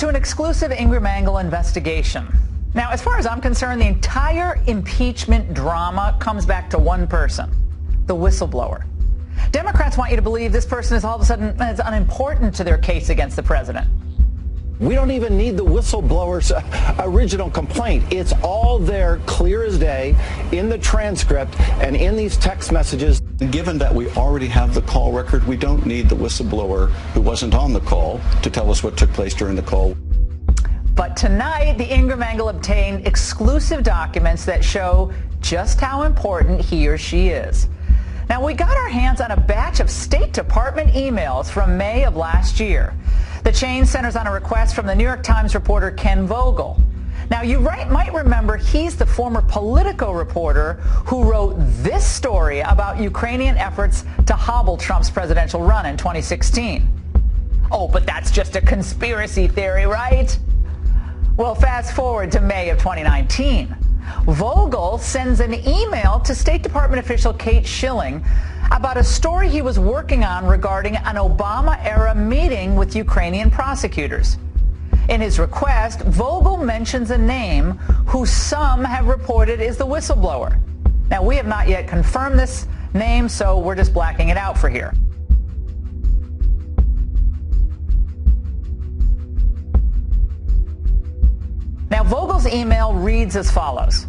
to an exclusive Ingram Angle investigation. Now, as far as I'm concerned, the entire impeachment drama comes back to one person, the whistleblower. Democrats want you to believe this person is all of a sudden unimportant to their case against the president. We don't even need the whistleblower's original complaint. It's all there, clear as day, in the transcript and in these text messages. Given that we already have the call record, we don't need the whistleblower who wasn't on the call to tell us what took place during the call. But tonight, the Ingram Angle obtained exclusive documents that show just how important he or she is. Now, we got our hands on a batch of State Department emails from May of last year. The chain centers on a request from the New York Times reporter Ken Vogel. Now, you might remember he's the former Politico reporter who wrote this story about Ukrainian efforts to hobble Trump's presidential run in 2016. Oh, but that's just a conspiracy theory, right? Well, fast forward to May of 2019. Vogel sends an email to State Department official Kate Schilling about a story he was working on regarding an Obama-era meeting with Ukrainian prosecutors. In his request, Vogel mentions a name who some have reported is the whistleblower. Now, we have not yet confirmed this name, so we're just blacking it out for here. Now, Vogel's email reads as follows.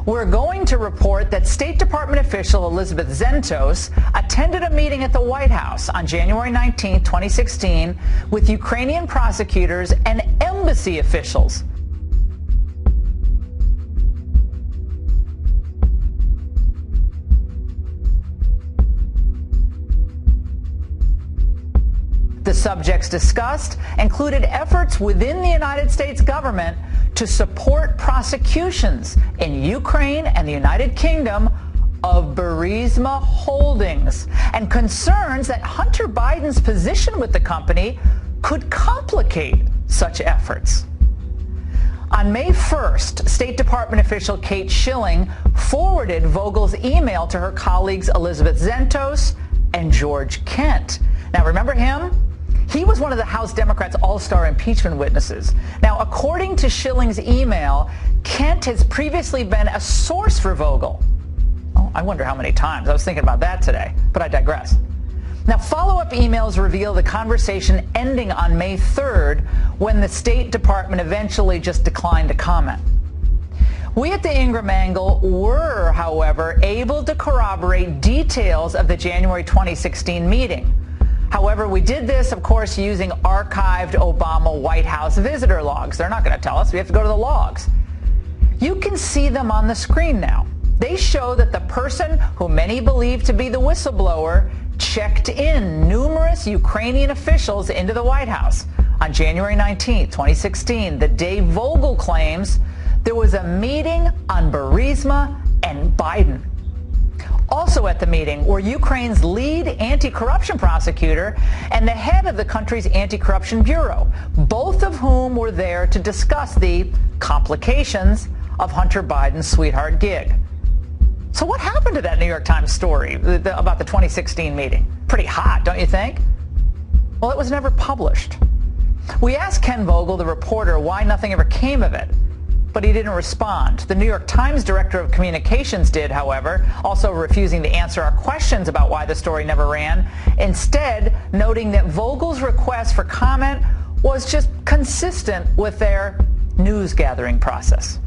We're going to report that State Department official Elizabeth Zentos attended a meeting at the White House on January 19, 2016, with Ukrainian prosecutors and embassy officials. The subjects discussed included efforts within the United States government to support prosecutions in Ukraine and the United Kingdom of Burisma Holdings and concerns that Hunter Biden's position with the company could complicate such efforts. On May 1st, State Department official Kate Schilling forwarded Vogel's email to her colleagues Elizabeth Zentos and George Kent. Now, remember him? He was one of the House Democrats' all-star impeachment witnesses. Now, according to Schilling's email, Kent has previously been a source for Vogel. Oh, I wonder how many times. I was thinking about that today, but I digress. Now, follow-up emails reveal the conversation ending on May 3rd when the State Department eventually just declined to comment. We at the Ingram Angle were, however, able to corroborate details of the January 2016 meeting. However, we did this, of course, using archived Obama White House visitor logs. They're not going to tell us. We have to go to the logs. You can see them on the screen now. They show that the person who many believe to be the whistleblower checked in numerous Ukrainian officials into the White House on January 19, 2016, the day Vogel claims there was a meeting on Burisma and Biden. Also at the meeting were Ukraine's lead anti-corruption prosecutor and the head of the country's anti-corruption bureau, both of whom were there to discuss the complications of Hunter Biden's sweetheart gig. So what happened to that New York Times story about the 2016 meeting? Pretty hot, don't you think? Well, it was never published. We asked Ken Vogel, the reporter, why nothing ever came of it, but he didn't respond. The New York Times director of communications did, however, also refusing to answer our questions about why the story never ran, instead noting that Vogel's request for comment was just consistent with their news-gathering process.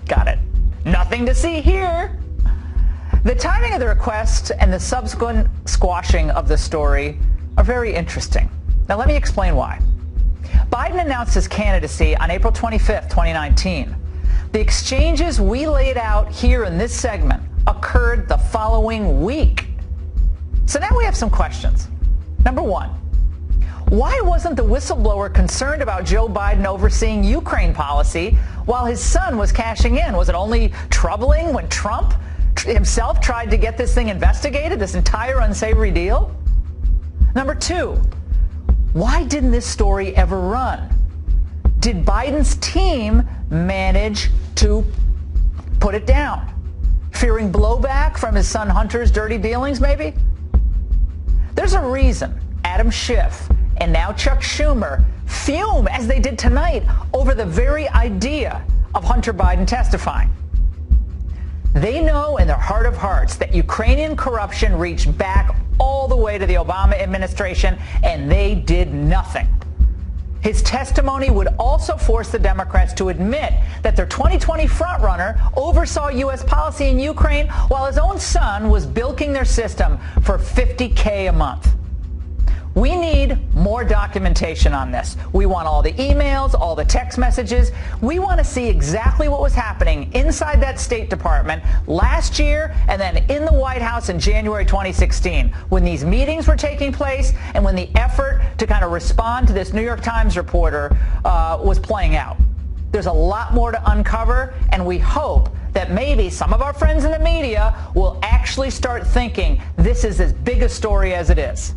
Got it. Nothing to see here. The timing of the request and the subsequent squashing of the story are very interesting. Now let me explain why. Biden announced his candidacy on April 25th, 2019. The exchanges we laid out here in this segment occurred the following week. So now we have some questions. Number one, why wasn't the whistleblower concerned about Joe Biden overseeing Ukraine policy while his son was cashing in? Was it only troubling when Trump himself tried to get this thing investigated, this entire unsavory deal? Number two, why didn't this story ever run? Did Biden's team manage to put it down? Fearing blowback from his son Hunter's dirty dealings, maybe? There's a reason Adam Schiff and now Chuck Schumer fume, as they did tonight, over the very idea of Hunter Biden testifying. They know in their heart of hearts that Ukrainian corruption reached back all the way to the Obama administration, and they did nothing. His testimony would also force the Democrats to admit that their 2020 frontrunner oversaw U.S. policy in Ukraine while his own son was bilking their system for $50K a month. We need more documentation on this. We want all the emails, all the text messages. We want to see exactly what was happening inside that State Department last year and then in the White House in January 2016 when these meetings were taking place and when the effort to kind of respond to this New York Times reporter was playing out. There's a lot more to uncover, and we hope that maybe some of our friends in the media will actually start thinking this is as big a story as it is.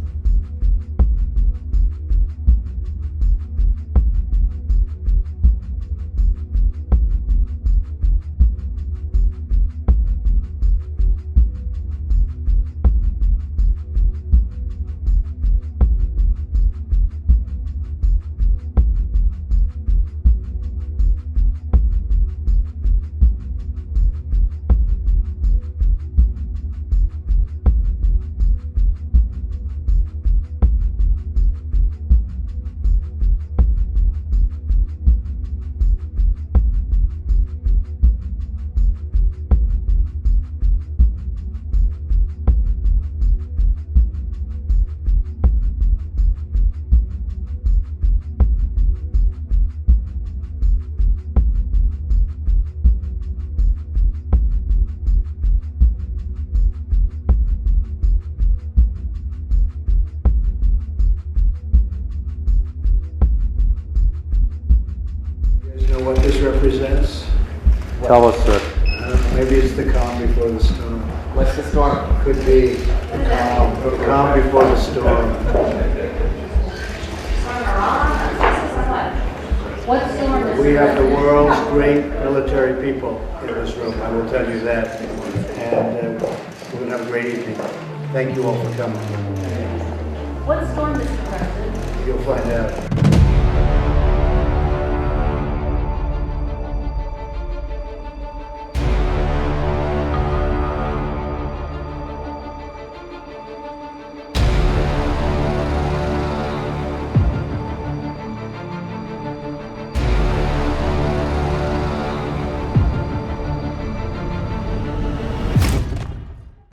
What this represents? Tell us, sir. Maybe it's the calm before the storm. What's the storm? Could be the calm before the storm. What storm is We have the world's great military people in this room, I will tell you that. And we're going to have a great evening. Thank you all for coming. What storm is the president? You'll find out.